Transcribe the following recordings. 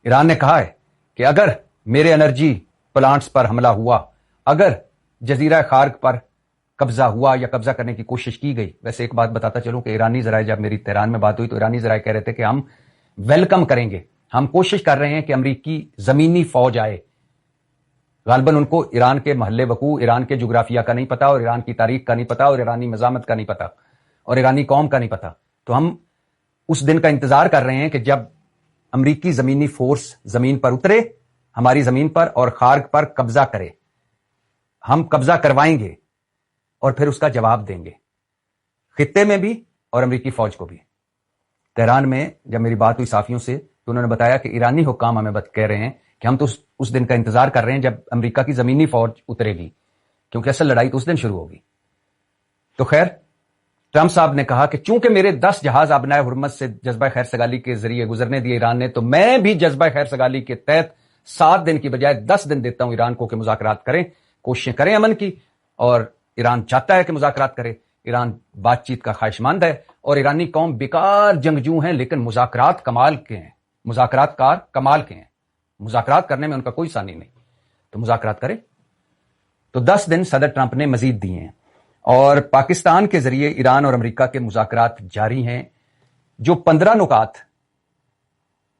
ایران نے کہا ہے کہ اگر میرے انرجی پلانٹس پر حملہ ہوا، اگر جزیرہ خارق پر قبضہ ہوا یا قبضہ کرنے کی کوشش کی گئی. ویسے ایک بات بتاتا چلوں کہ ایرانی ذرائع، جب میری تہران میں بات ہوئی تو ایرانی ذرائع کہہ رہے تھے کہ ہم ویلکم کریں گے، ہم کوشش کر رہے ہیں کہ امریکی زمینی فوج آئے. غالباً ان کو ایران کے محل وقوع، ایران کے جغرافیہ کا نہیں پتا، اور ایران کی تاریخ کا نہیں پتا، اور ایرانی مزاحمت کا نہیں پتا، اور ایرانی قوم کا نہیں پتا. تو ہم اس دن کا انتظار کر رہے ہیں کہ جب امریکی زمینی فورس زمین پر اترے، ہماری زمین پر، اور خارق پر قبضہ کرے. ہم قبضہ کروائیں گے اور پھر اس کا جواب دیں گے، خطے میں بھی اور امریکی فوج کو بھی. تہران میں جب میری بات ہوئی صحافیوں سے تو انہوں نے بتایا کہ ایرانی حکام ہمیں کہہ رہے ہیں کہ ہم تو اس دن کا انتظار کر رہے ہیں جب امریکہ کی زمینی فوج اترے گی، کیونکہ اصل لڑائی تو اس دن شروع ہوگی. تو خیر، ٹرمپ صاحب نے کہا کہ چونکہ میرے 10 جہاز آبنائے حرمت سے جذبہ خیر سگالی کے ذریعے گزرنے دیے ایران نے، تو میں بھی جذبہ خیر سگالی کے تحت 7 دن کی بجائے 10 دن دیتا ہوں ایران کو کہ مذاکرات کریں، کوششیں کریں امن کی. اور ایران چاہتا ہے کہ مذاکرات کرے، ایران بات چیت کا خواہش مند ہے، اور ایرانی قوم بیکار جنگجو ہیں لیکن مذاکرات کمال کے ہیں، مذاکرات کار کمال کے ہیں، مذاکرات کرنے میں ان کا کوئی ثانی نہیں. تو مذاکرات کرے. تو 10 دن صدر ٹرمپ نے مزید دیے ہیں، اور پاکستان کے ذریعے ایران اور امریکہ کے مذاکرات جاری ہیں. جو 15 نکات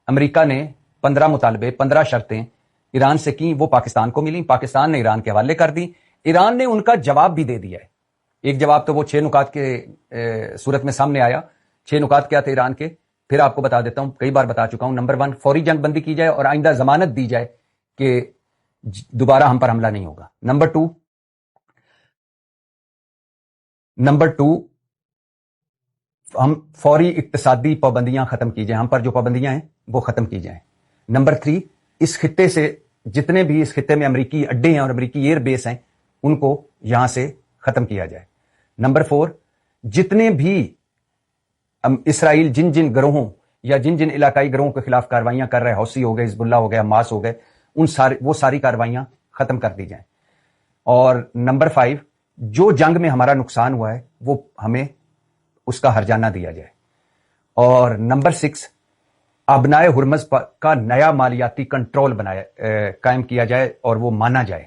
امریکہ نے، 15 مطالبے، 15 شرطیں ایران سے کی، وہ پاکستان کو ملی، پاکستان نے ایران کے حوالے کر دی. ایران نے ان کا جواب بھی دے دیا ہے. ایک جواب تو وہ 6 نکات کے صورت میں سامنے آیا. 6 نکات کیا تھے ایران کے؟ پھر آپ کو بتا دیتا ہوں، کئی بار بتا چکا ہوں. نمبر 1، فوری جنگ بندی کی جائے اور آئندہ ضمانت دی جائے کہ دوبارہ ہم پر حملہ نہیں ہوگا. نمبر 2، ہم فوری اقتصادی پابندیاں ختم کی جائیں، ہم پر جو پابندیاں ہیں وہ ختم کی جائیں. نمبر 3، اس خطے سے جتنے بھی اس خطے میں امریکی اڈے ہیں اور امریکی ایئر بیس ہیں ان کو یہاں سے ختم کیا جائے. نمبر 4، جتنے بھی اسرائیل جن گروہوں یا جن علاقائی گروہوں کے خلاف کاروائیاں کر رہے، حوثی ہو گئے، حزب اللہ ہو گئے، حماس ہو گئے، وہ ساری کاروائیاں ختم کر دی جائیں. اور نمبر 5، جو جنگ میں ہمارا نقصان ہوا ہے وہ ہمیں اس کا ہرجانہ دیا جائے. اور نمبر 6، آبنائے ہرمز کا نیا مالیاتی کنٹرول قائم کیا جائے اور وہ مانا جائے.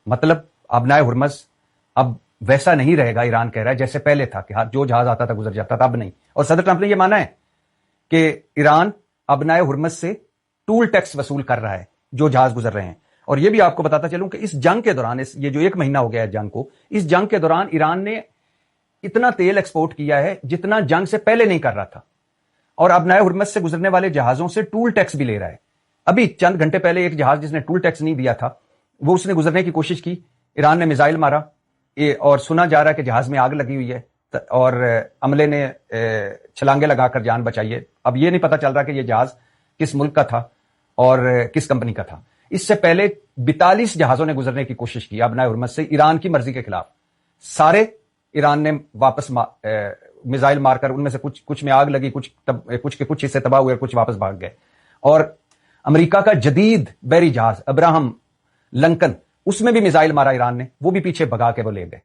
مطلب آبنائے ہرمز اب ویسا نہیں رہے گا، ایران کہہ رہا ہے، جیسے پہلے تھا کہ جو جہاز آتا تھا گزر جاتا تھا، اب نہیں. اور صدر ٹرمپ نے یہ مانا ہے کہ ایران آبنائے ہرمز سے ٹول ٹیکس وصول کر رہا ہے جو جہاز گزر رہے ہیں. اور یہ بھی آپ کو بتاتا چلوں کہ اس جنگ کے دوران، یہ جو 1 مہینہ ہو گیا ہے جنگ کو، اس جنگ کے دوران ایران نے اتنا تیل ایکسپورٹ کیا ہے جتنا جنگ سے پہلے نہیں کر رہا تھا، اور آبنائے ہرمز سے گزرنے والے جہازوں سے ٹول ٹیکس بھی لے رہا ہے. ابھی چند گھنٹے پہلے ایک جہاز جس نے ٹول ٹیکس نہیں دیا تھا، وہ اس نے گزرنے کی کوشش کی، ایران نے میزائل مارا، اور سنا جا رہا ہے کہ جہاز میں آگ لگی ہوئی ہے، اور عملے نے چھلانگے لگا کر جان بچائی ہے. اب یہ نہیں پتا چل رہا کہ یہ جہاز کس ملک کا تھا اور کس کمپنی کا تھا. اس سے پہلے 42 جہازوں نے گزرنے کی کوشش کی آبنائے ہرمز سے ایران کی مرضی کے خلاف. سارے ایران نے واپس میزائل مار کر، ان میں سے کچھ میں آگ لگی، کچھ کے کچھ حصے تباہ ہوئے، کچھ واپس بھاگ گئے. اور امریکہ کا جدید بحری جہاز ابراہم لنکن، اس میں بھی میزائل مارا ایران نے، وہ بھی پیچھے بھگا کے وہ لے گئے.